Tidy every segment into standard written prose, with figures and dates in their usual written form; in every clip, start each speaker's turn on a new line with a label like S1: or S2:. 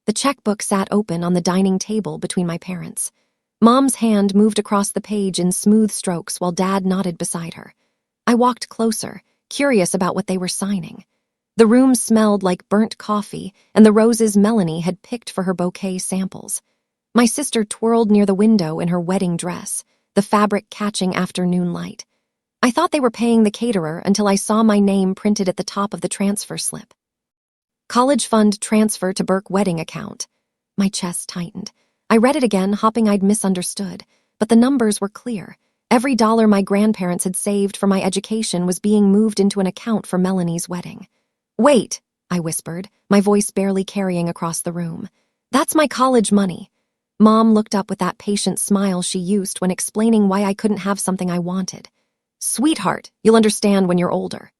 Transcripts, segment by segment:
S1: The checkbook sat open on the dining table between my parents. Mom's hand moved across the page in smooth strokes while Dad nodded beside her. I walked closer, curious about what they were signing. The room smelled like burnt coffee and the roses Melanie had picked for her bouquet samples. My sister twirled near the window in her wedding dress, the fabric catching afternoon light. I thought they were paying the caterer until I saw my name printed at the top of the transfer slip. College fund transfer to Burke wedding account. My chest tightened. I read it again, hoping I'd misunderstood, but the numbers were clear. Every dollar my grandparents had saved for my education was being moved into an account for Melanie's wedding. "Wait," I whispered, my voice barely carrying across the room. "That's my college money." Mom looked up with that patient smile she used when explaining why I couldn't have something I wanted. "Sweetheart, you'll understand when you're older.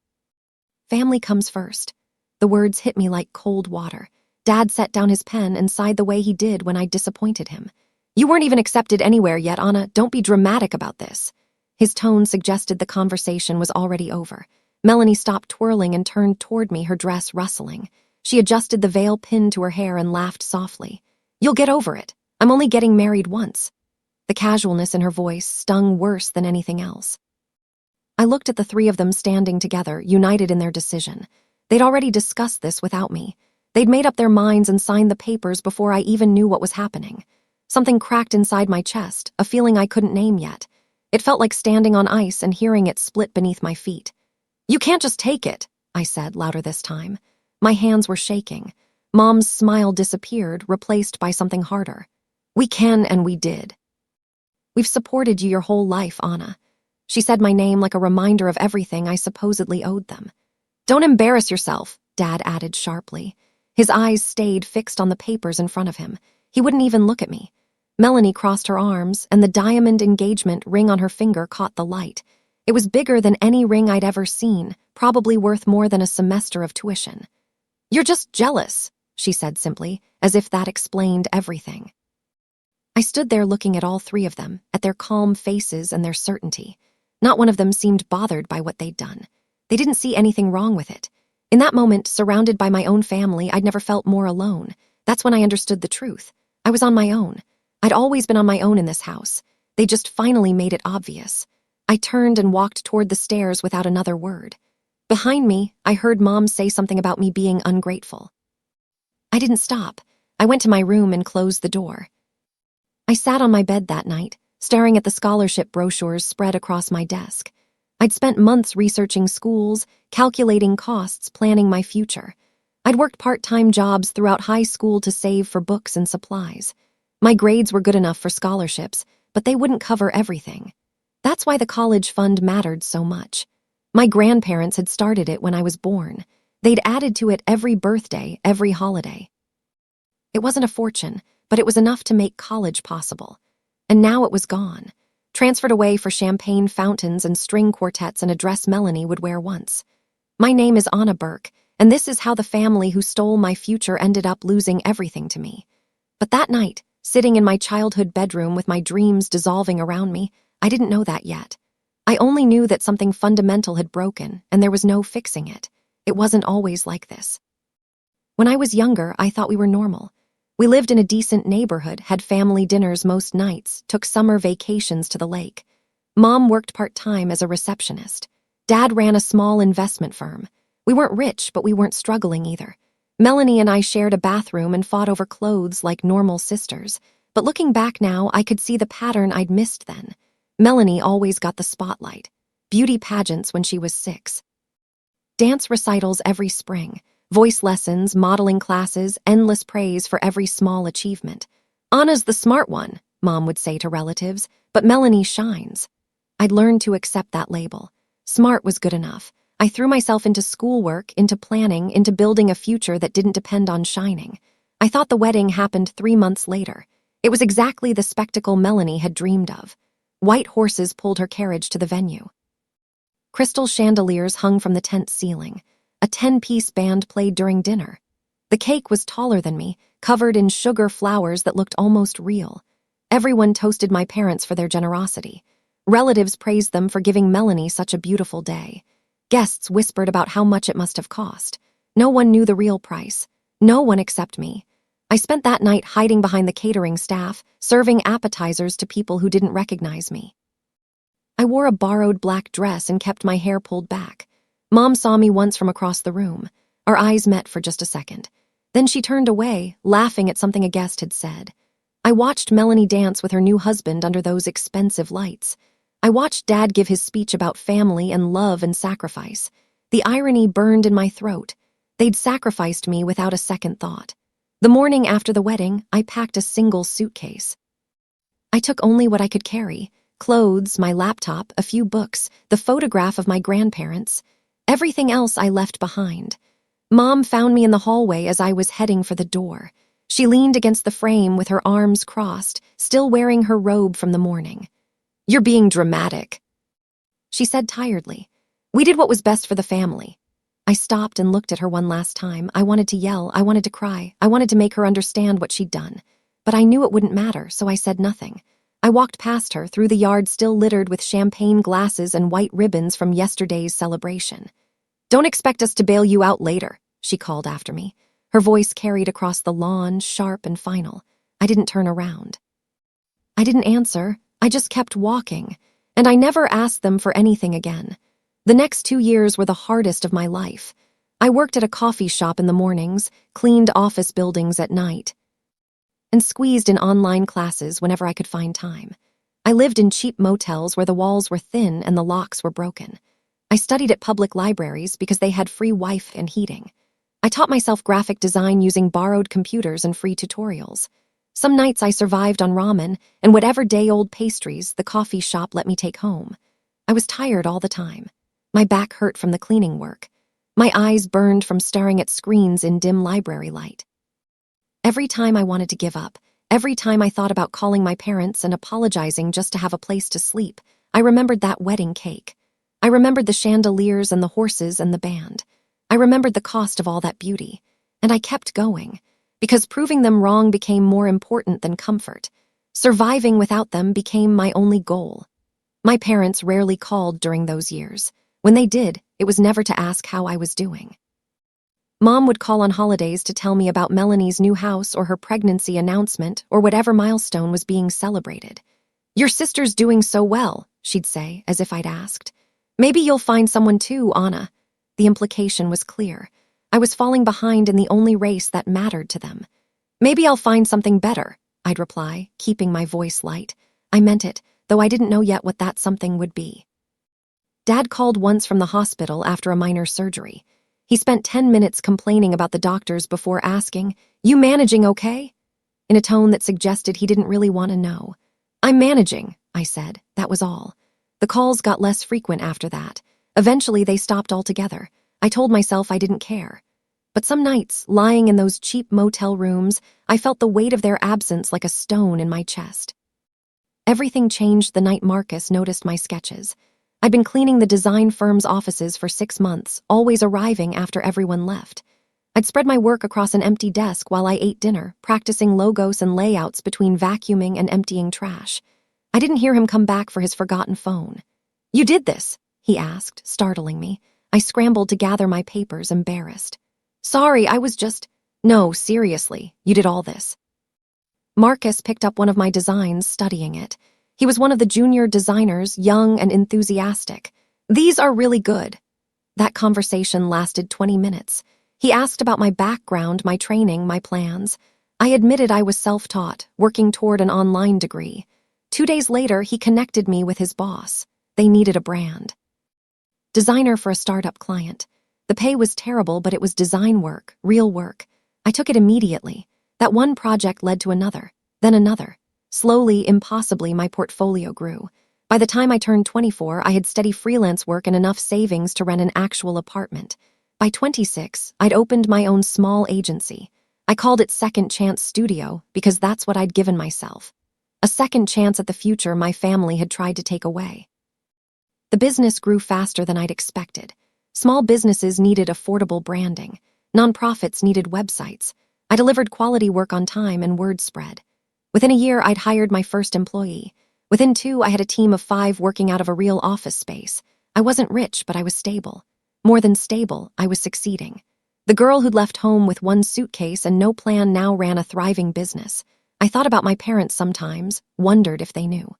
S1: Family comes first." The words hit me like cold water. Dad set down his pen and sighed the way he did when I disappointed him. "You weren't even accepted anywhere yet, Anna. Don't be dramatic about this." His tone suggested the conversation was already over. Melanie stopped twirling and turned toward me, her dress rustling. She adjusted the veil pinned to her hair and laughed softly. "You'll get over it. I'm only getting married once." The casualness in her voice stung worse than anything else. I looked at the three of them standing together, united in their decision. They'd already discussed this without me. They'd made up their minds and signed the papers before I even knew what was happening. Something cracked inside my chest, a feeling I couldn't name yet. It felt like standing on ice and hearing it split beneath my feet. "You can't just take it," I said, louder this time. My hands were shaking. Mom's smile disappeared, replaced by something harder. "We can, and we did. We've supported you your whole life, Anna." She said my name like a reminder of everything I supposedly owed them. "Don't embarrass yourself," Dad added sharply. His eyes stayed fixed on the papers in front of him. He wouldn't even look at me. Melanie crossed her arms, and the diamond engagement ring on her finger caught the light. It was bigger than any ring I'd ever seen, probably worth more than a semester of tuition. "You're just jealous," she said simply, as if that explained everything. I stood there looking at all three of them, at their calm faces and their certainty. Not one of them seemed bothered by what they'd done. They didn't see anything wrong with it. In that moment, surrounded by my own family, I'd never felt more alone. That's when I understood the truth. I was on my own. I'd always been on my own in this house. They just finally made it obvious. I turned and walked toward the stairs without another word. Behind me, I heard Mom say something about me being ungrateful. I didn't stop. I went to my room and closed the door. I sat on my bed that night, staring at the scholarship brochures spread across my desk. I'd spent months researching schools, calculating costs, planning my future. I'd worked part-time jobs throughout high school to save for books and supplies. My grades were good enough for scholarships, but they wouldn't cover everything. That's why the college fund mattered so much. My grandparents had started it when I was born. They'd added to it every birthday, every holiday. It wasn't a fortune, but it was enough to make college possible. And now it was gone, transferred away for champagne fountains and string quartets and a dress Melanie would wear once. My name is Anna Burke, and this is how the family who stole my future ended up losing everything to me. But that night, sitting in my childhood bedroom with my dreams dissolving around me, I didn't know that yet. I only knew that something fundamental had broken, and there was no fixing it. It wasn't always like this. When I was younger, I thought we were normal. We lived in a decent neighborhood, had family dinners most nights, took summer vacations to the lake. Mom worked part-time as a receptionist. Dad ran a small investment firm. We weren't rich, but we weren't struggling either. Melanie and I shared a bathroom and fought over clothes like normal sisters. But looking back now, I could see the pattern I'd missed then. Melanie always got the spotlight. Beauty pageants when she was 6. Dance recitals every spring. Voice lessons, modeling classes, endless praise for every small achievement. "Anna's the smart one," Mom would say to relatives, "but Melanie shines." I'd learned to accept that label. Smart was good enough. I threw myself into schoolwork, into planning, into building a future that didn't depend on shining. I thought the wedding happened 3 months later. It was exactly the spectacle Melanie had dreamed of. White horses pulled her carriage to the venue. Crystal chandeliers hung from the tent ceiling. A 10-piece band played during dinner. The cake was taller than me, covered in sugar flowers that looked almost real. Everyone toasted my parents for their generosity. Relatives praised them for giving Melanie such a beautiful day. Guests whispered about how much it must have cost. No one knew the real price. No one except me. I spent that night hiding behind the catering staff, serving appetizers to people who didn't recognize me. I wore a borrowed black dress and kept my hair pulled back. Mom saw me once from across the room. Our eyes met for just a second. Then she turned away, laughing at something a guest had said. I watched Melanie dance with her new husband under those expensive lights. I watched Dad give his speech about family and love and sacrifice. The irony burned in my throat. They'd sacrificed me without a second thought. The morning after the wedding, I packed a single suitcase. I took only what I could carry: clothes, my laptop, a few books, the photograph of my grandparents. Everything else I left behind. Mom found me in the hallway as I was heading for the door. She leaned against the frame with her arms crossed, still wearing her robe from the morning. "You're being dramatic," she said tiredly. "We did what was best for the family." I stopped and looked at her one last time. I wanted to yell, I wanted to cry, I wanted to make her understand what she'd done. But I knew it wouldn't matter, so I said nothing. I walked past her, through the yard still littered with champagne glasses and white ribbons from yesterday's celebration. "Don't expect us to bail you out later," she called after me. Her voice carried across the lawn, sharp and final. I didn't turn around. I didn't answer. I just kept walking. And I never asked them for anything again. The next 2 years were the hardest of my life. I worked at a coffee shop in the mornings, cleaned office buildings at night, and squeezed in online classes whenever I could find time. I lived in cheap motels where the walls were thin and the locks were broken. I studied at public libraries because they had free Wi-Fi and heating. I taught myself graphic design using borrowed computers and free tutorials. Some nights I survived on ramen and whatever day-old pastries the coffee shop let me take home. I was tired all the time. My back hurt from the cleaning work. My eyes burned from staring at screens in dim library light. Every time I wanted to give up, every time I thought about calling my parents and apologizing just to have a place to sleep, I remembered that wedding cake. I remembered the chandeliers and the horses and the band. I remembered the cost of all that beauty. And I kept going, because proving them wrong became more important than comfort. Surviving without them became my only goal. My parents rarely called during those years. When they did, it was never to ask how I was doing. Mom would call on holidays to tell me about Melanie's new house or her pregnancy announcement or whatever milestone was being celebrated. "Your sister's doing so well," she'd say, as if I'd asked. "Maybe you'll find someone too, Anna." The implication was clear. I was falling behind in the only race that mattered to them. "Maybe I'll find something better," I'd reply, keeping my voice light. I meant it, though I didn't know yet what that something would be. Dad called once from the hospital after a minor surgery. He spent 10 minutes complaining about the doctors before asking, "You managing okay?" in a tone that suggested he didn't really want to know. "I'm managing," I said. That was all. The calls got less frequent after that. Eventually, they stopped altogether. I told myself I didn't care. But some nights, lying in those cheap motel rooms, I felt the weight of their absence like a stone in my chest. Everything changed the night Marcus noticed my sketches. I'd been cleaning the design firm's offices for 6 months, always arriving after everyone left. I'd spread my work across an empty desk while I ate dinner, practicing logos and layouts between vacuuming and emptying trash. I didn't hear him come back for his forgotten phone. "You did this?" he asked, startling me. I scrambled to gather my papers, embarrassed. "Sorry, I was just—" "No, seriously, you did all this." Marcus picked up one of my designs, studying it. He was one of the junior designers, young and enthusiastic. "These are really good." That conversation lasted 20 minutes. He asked about my background, my training, my plans. I admitted I was self-taught, working toward an online degree. 2 days later, he connected me with his boss. They needed a brand designer for a startup client. The pay was terrible, but it was design work, real work. I took it immediately. That one project led to another, then another. Slowly, impossibly, my portfolio grew. By the time I turned 24, I had steady freelance work and enough savings to rent an actual apartment. By 26, I'd opened my own small agency. I called it Second Chance Studio because that's what I'd given myself. A second chance at the future my family had tried to take away. The business grew faster than I'd expected. Small businesses needed affordable branding. Nonprofits needed websites. I delivered quality work on time and word spread. Within a year, I'd hired my first employee. Within 2, I had a team of 5 working out of a real office space. I wasn't rich, but I was stable. More than stable, I was succeeding. The girl who'd left home with one suitcase and no plan now ran a thriving business. I thought about my parents sometimes, wondered if they knew.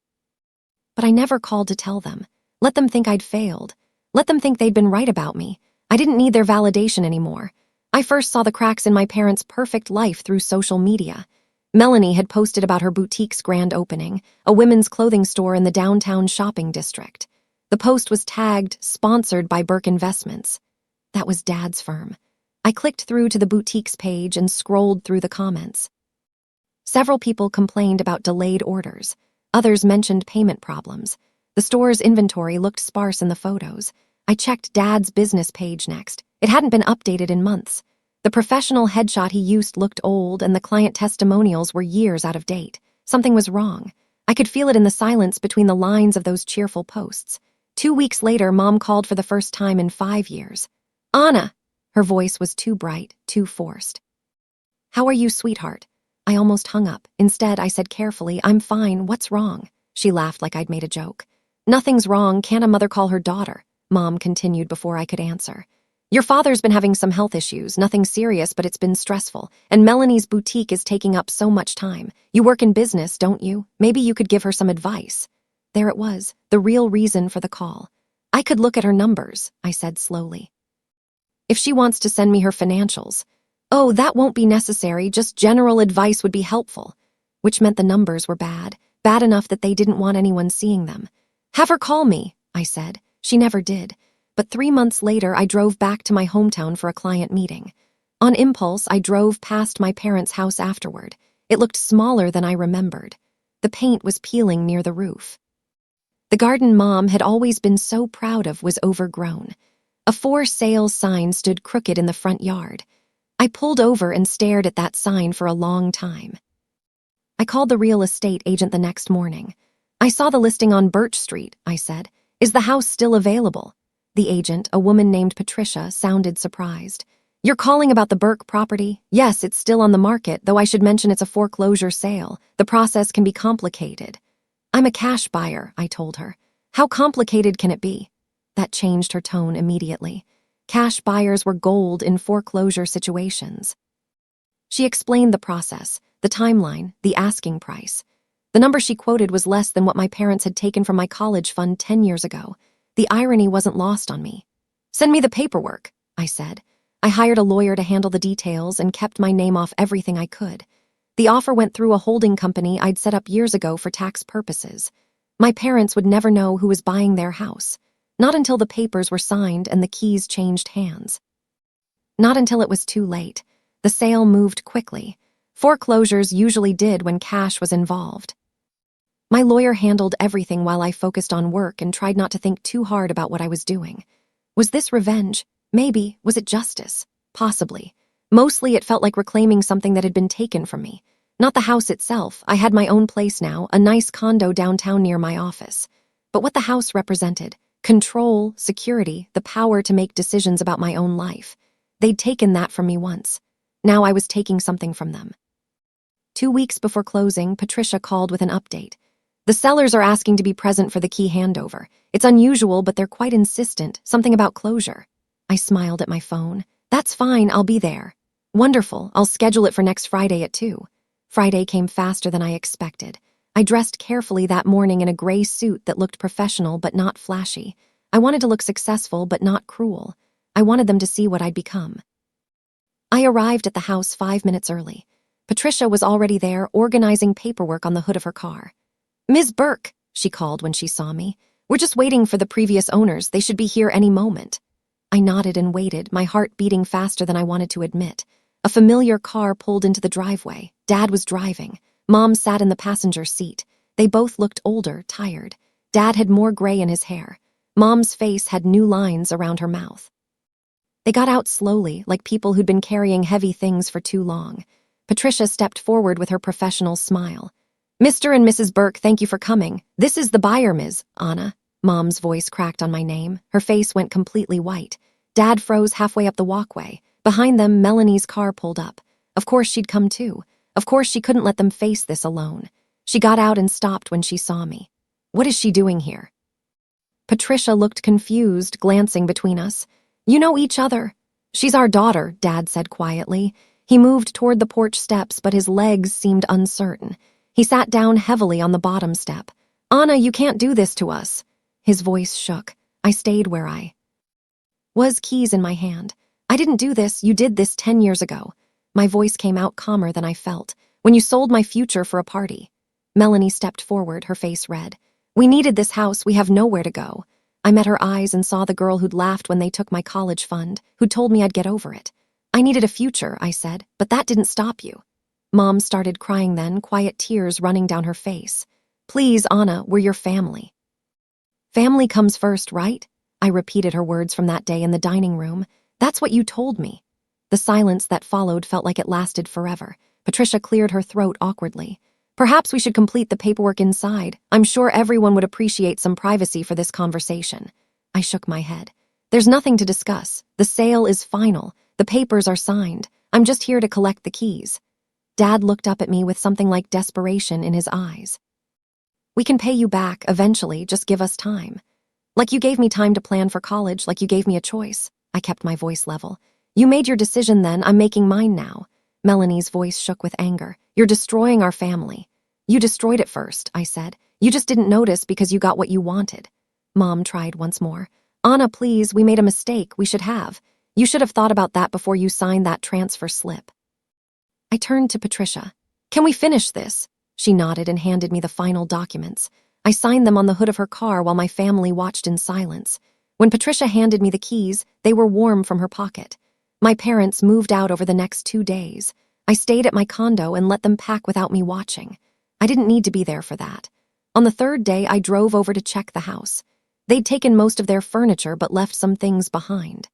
S1: But I never called to tell them. Let them think I'd failed. Let them think they'd been right about me. I didn't need their validation anymore. I first saw the cracks in my parents' perfect life through social media. Melanie had posted about her boutique's grand opening, a women's clothing store in the downtown shopping district. The post was tagged, sponsored by Burke Investments. That was Dad's firm. I clicked through to the boutique's page and scrolled through the comments. Several people complained about delayed orders. Others mentioned payment problems. The store's inventory looked sparse in the photos. I checked Dad's business page next. It hadn't been updated in months. The professional headshot he used looked old, and the client testimonials were years out of date. Something was wrong. I could feel it in the silence between the lines of those cheerful posts. 2 weeks later, Mom called for the first time in 5 years. "Anna!" Her voice was too bright, too forced. "How are you, sweetheart?" I almost hung up. Instead, I said carefully, "I'm fine. What's wrong?" She laughed like I'd made a joke. "Nothing's wrong. Can't a mother call her daughter?" Mom continued before I could answer. "Your father's been having some health issues, nothing serious, but it's been stressful, and Melanie's boutique is taking up so much time. You work in business, don't you? Maybe you could give her some advice." There it was, the real reason for the call. "I could look at her numbers," I said slowly. "If she wants to send me her financials." "Oh, that won't be necessary, just general advice would be helpful." Which meant the numbers were bad enough that they didn't want anyone seeing them. "Have her call me," I said. She never did. But 3 months later, I drove back to my hometown for a client meeting. On impulse, I drove past my parents' house afterward. It looked smaller than I remembered. The paint was peeling near the roof. The garden Mom had always been so proud of was overgrown. A for sale sign stood crooked in the front yard. I pulled over and stared at that sign for a long time. I called the real estate agent the next morning. "I saw the listing on Birch Street," I said. "Is the house still available?" The agent, a woman named Patricia, sounded surprised. "You're calling about the Burke property?" "Yes, it's still on the market, though I should mention it's a foreclosure sale. The process can be complicated." "I'm a cash buyer," I told her. "How complicated can it be?" That changed her tone immediately. Cash buyers were gold in foreclosure situations. She explained the process, the timeline, the asking price. The number she quoted was less than what my parents had taken from my college fund 10 years ago. The irony wasn't lost on me. "Send me the paperwork," I said. I hired a lawyer to handle the details and kept my name off everything I could. The offer went through a holding company I'd set up years ago for tax purposes. My parents would never know who was buying their house. Not until the papers were signed and the keys changed hands. Not until it was too late. The sale moved quickly. Foreclosures usually did when cash was involved. My lawyer handled everything while I focused on work and tried not to think too hard about what I was doing. Was this revenge? Maybe. Was it justice? Possibly. Mostly it felt like reclaiming something that had been taken from me. Not the house itself. I had my own place now, a nice condo downtown near my office. But what the house represented: control, security, the power to make decisions about my own life. They'd taken that from me once. Now I was taking something from them. 2 weeks before closing, Patricia called with an update. "The sellers are asking to be present for the key handover. It's unusual, but they're quite insistent, something about closure." I smiled at my phone. "That's fine, I'll be there." "Wonderful, I'll schedule it for next Friday at 2. Friday came faster than I expected. I dressed carefully that morning in a gray suit that looked professional but not flashy. I wanted to look successful but not cruel. I wanted them to see what I'd become. I arrived at the house 5 minutes early. Patricia was already there, organizing paperwork on the hood of her car. "Ms. Burke," she called when she saw me. "We're just waiting for the previous owners. They should be here any moment." I nodded and waited, my heart beating faster than I wanted to admit. A familiar car pulled into the driveway. Dad was driving. Mom sat in the passenger seat. They both looked older, tired. Dad had more gray in his hair. Mom's face had new lines around her mouth. They got out slowly, like people who'd been carrying heavy things for too long. Patricia stepped forward with her professional smile. "Mr. and Mrs. Burke, thank you for coming. This is the buyer, Ms. Anna." Mom's voice cracked on my name. Her face went completely white. Dad froze halfway up the walkway. Behind them, Melanie's car pulled up. Of course she'd come too. Of course she couldn't let them face this alone. She got out and stopped when she saw me. "What is she doing here?" Patricia looked confused, glancing between us. "You know each other." She's our daughter, Dad said quietly. He moved toward the porch steps, but his legs seemed uncertain. He sat down heavily on the bottom step. Anna, you can't do this to us. His voice shook. I stayed where I was, keys in my hand. I didn't do this, you did this 10 years ago. My voice came out calmer than I felt. When you sold my future for a party. Melanie stepped forward, her face red. We needed this house, we have nowhere to go. I met her eyes and saw the girl who'd laughed when they took my college fund, who'd told me I'd get over it. I needed a future, I said, but that didn't stop you. Mom started crying then, quiet tears running down her face. Please, Anna, we're your family. Family comes first, right? I repeated her words from that day in the dining room. That's what you told me. The silence that followed felt like it lasted forever. Patricia cleared her throat awkwardly. Perhaps we should complete the paperwork inside. I'm sure everyone would appreciate some privacy for this conversation. I shook my head. There's nothing to discuss. The sale is final. The papers are signed. I'm just here to collect the keys. Dad looked up at me with something like desperation in his eyes. We can pay you back eventually, just give us time. Like you gave me time to plan for college, like you gave me a choice. I kept my voice level. You made your decision then, I'm making mine now. Melanie's voice shook with anger. You're destroying our family. You destroyed it first, I said. You just didn't notice because you got what you wanted. Mom tried once more. Anna, please, we made a mistake, we should have. You should have thought about that before you signed that transfer slip. I turned to Patricia. Can we finish this? She nodded and handed me the final documents. I signed them on the hood of her car while my family watched in silence. When Patricia handed me the keys, they were warm from her pocket. My parents moved out over the next 2 days. I stayed at my condo and let them pack without me watching. I didn't need to be there for that. On the 3rd day, I drove over to check the house. They'd taken most of their furniture but left some things behind.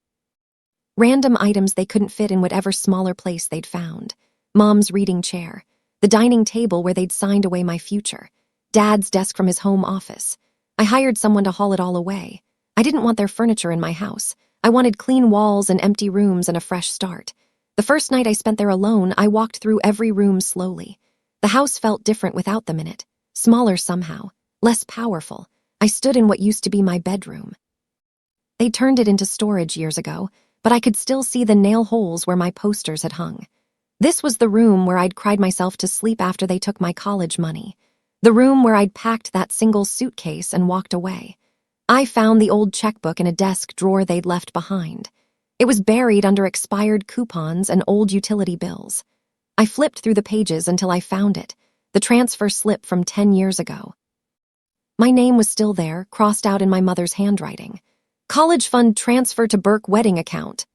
S1: Random items they couldn't fit in whatever smaller place they'd found. Mom's reading chair. The dining table where they'd signed away my future. Dad's desk from his home office. I hired someone to haul it all away. I didn't want their furniture in my house. I wanted clean walls and empty rooms and a fresh start. The first night I spent there alone, I walked through every room slowly. The house felt different without them in it. Smaller somehow. Less powerful. I stood in what used to be my bedroom. They turned it into storage years ago, but I could still see the nail holes where my posters had hung. This was the room where I'd cried myself to sleep after they took my college money. The room where I'd packed that single suitcase and walked away. I found the old checkbook in a desk drawer they'd left behind. It was buried under expired coupons and old utility bills. I flipped through the pages until I found it, the transfer slip from 10 years ago. My name was still there, crossed out in my mother's handwriting. College fund transfer to Burke wedding account.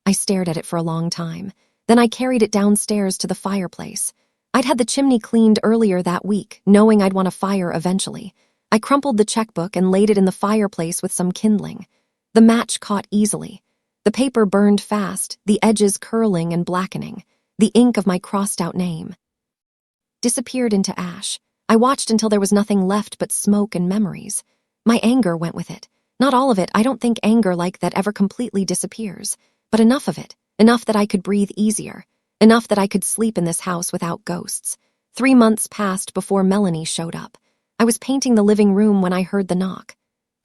S1: I stared at it for a long time. Then I carried it downstairs to the fireplace. I'd had the chimney cleaned earlier that week, knowing I'd want a fire eventually. I crumpled the checkbook and laid it in the fireplace with some kindling. The match caught easily. The paper burned fast, the edges curling and blackening. The ink of my crossed-out name disappeared into ash. I watched until there was nothing left but smoke and memories. My anger went with it. Not all of it, I don't think anger like that ever completely disappears. But enough of it, enough that I could breathe easier. Enough that I could sleep in this house without ghosts. 3 months passed before Melanie showed up. I was painting the living room when I heard the knock.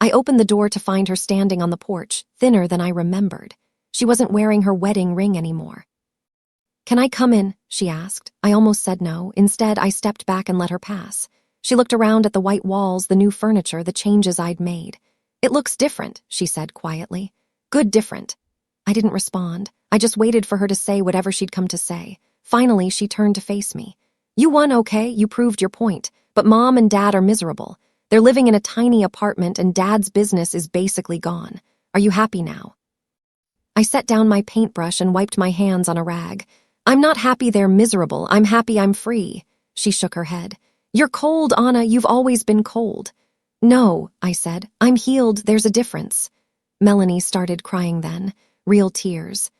S1: I opened the door to find her standing on the porch, thinner than I remembered. She wasn't wearing her wedding ring anymore. Can I come in? She asked. I almost said no. Instead, I stepped back and let her pass. She looked around at the white walls, the new furniture, the changes I'd made. It looks different, she said quietly. Good different. I didn't respond. I just waited for her to say whatever she'd come to say. Finally, she turned to face me. You won, okay? You proved your point. But Mom and Dad are miserable. They're living in a tiny apartment and Dad's business is basically gone. Are you happy now? I set down my paintbrush and wiped my hands on a rag. I'm not happy they're miserable. I'm happy I'm free. She shook her head. You're cold, Anna. You've always been cold. No, I said. I'm healed. There's a difference. Melanie started crying then. Real tears.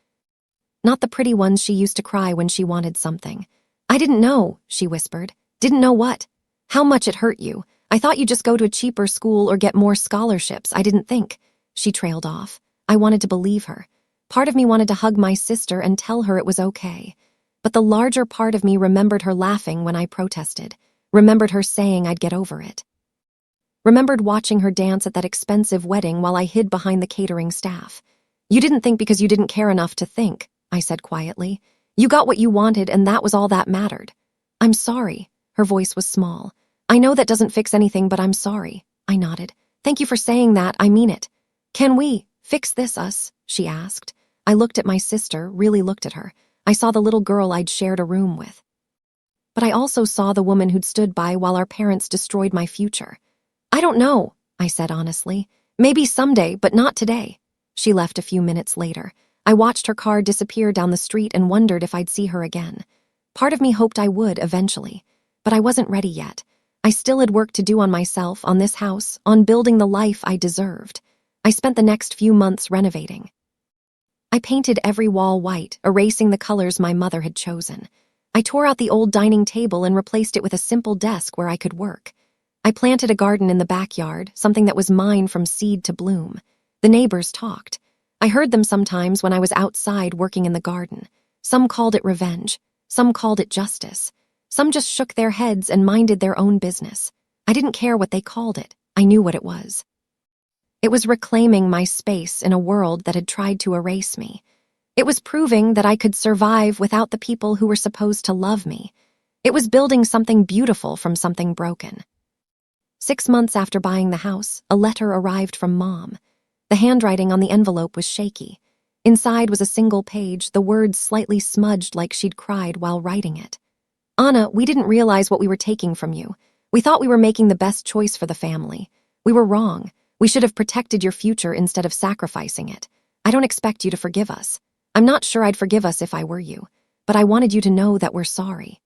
S1: Not the pretty ones she used to cry when she wanted something. I didn't know, she whispered. Didn't know what? How much it hurt you. I thought you'd just go to a cheaper school or get more scholarships. I didn't think. She trailed off. I wanted to believe her. Part of me wanted to hug my sister and tell her it was okay. But the larger part of me remembered her laughing when I protested. Remembered her saying I'd get over it. Remembered watching her dance at that expensive wedding while I hid behind the catering staff. You didn't think because you didn't care enough to think, I said quietly. You got what you wanted, and that was all that mattered. I'm sorry. Her voice was small. I know that doesn't fix anything, but I'm sorry. I nodded. Thank you for saying that. I mean it. Can we fix this, us? She asked. I looked at my sister, really looked at her. I saw the little girl I'd shared a room with. But I also saw the woman who'd stood by while our parents destroyed my future. I don't know, I said honestly. Maybe someday, but not today. She left a few minutes later. I watched her car disappear down the street and wondered if I'd see her again. Part of me hoped I would eventually, but I wasn't ready yet. I still had work to do on myself, on this house, on building the life I deserved. I spent the next few months renovating. I painted every wall white, erasing the colors my mother had chosen. I tore out the old dining table and replaced it with a simple desk where I could work. I planted a garden in the backyard, something that was mine from seed to bloom. The neighbors talked. I heard them sometimes when I was outside working in the garden. Some called it revenge. Some called it justice. Some just shook their heads and minded their own business. I didn't care what they called it. I knew what it was. It was reclaiming my space in a world that had tried to erase me. It was proving that I could survive without the people who were supposed to love me. It was building something beautiful from something broken. 6 months after buying the house, a letter arrived from Mom. The handwriting on the envelope was shaky. Inside was a single page, the words slightly smudged like she'd cried while writing it. Anna, we didn't realize what we were taking from you. We thought we were making the best choice for the family. We were wrong. We should have protected your future instead of sacrificing it. I don't expect you to forgive us. I'm not sure I'd forgive us if I were you, but I wanted you to know that we're sorry.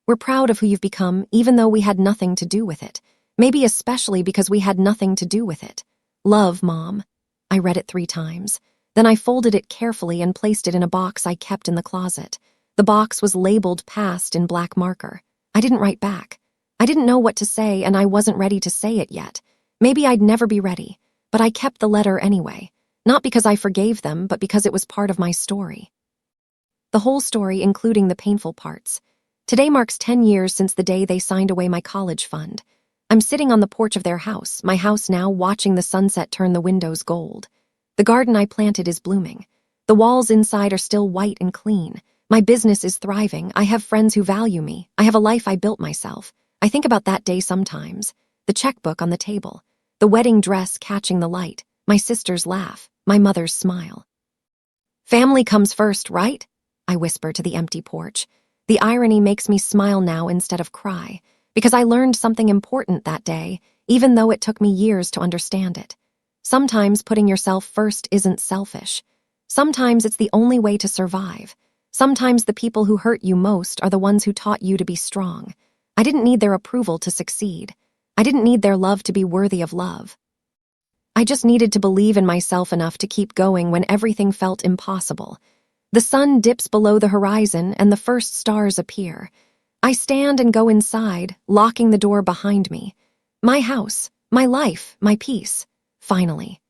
S1: We're proud of who you've become, even though we had nothing to do with it. Maybe especially because we had nothing to do with it. Love, Mom. I read it 3 times. Then I folded it carefully and placed it in a box I kept in the closet. The box was labeled Past in black marker. I didn't write back. I didn't know what to say, and I wasn't ready to say it yet. Maybe I'd never be ready, but I kept the letter anyway. Not because I forgave them, but because it was part of my story. The whole story, including the painful parts. Today marks 10 years since the day they signed away my college fund. I'm sitting on the porch of their house, my house now, watching the sunset turn the windows gold. The garden I planted is blooming. The walls inside are still white and clean. My business is thriving. I have friends who value me. I have a life I built myself. I think about that day sometimes. The checkbook on the table. The wedding dress catching the light. My sister's laugh. My mother's smile. Family comes first, right? I whisper to the empty porch. The irony makes me smile now instead of cry, because I learned something important that day, even though it took me years to understand it. Sometimes putting yourself first isn't selfish. Sometimes it's the only way to survive. Sometimes the people who hurt you most are the ones who taught you to be strong. I didn't need their approval to succeed. I didn't need their love to be worthy of love. I just needed to believe in myself enough to keep going when everything felt impossible. The sun dips below the horizon and the first stars appear. I stand and go inside, locking the door behind me. My house, my life, my peace. Finally.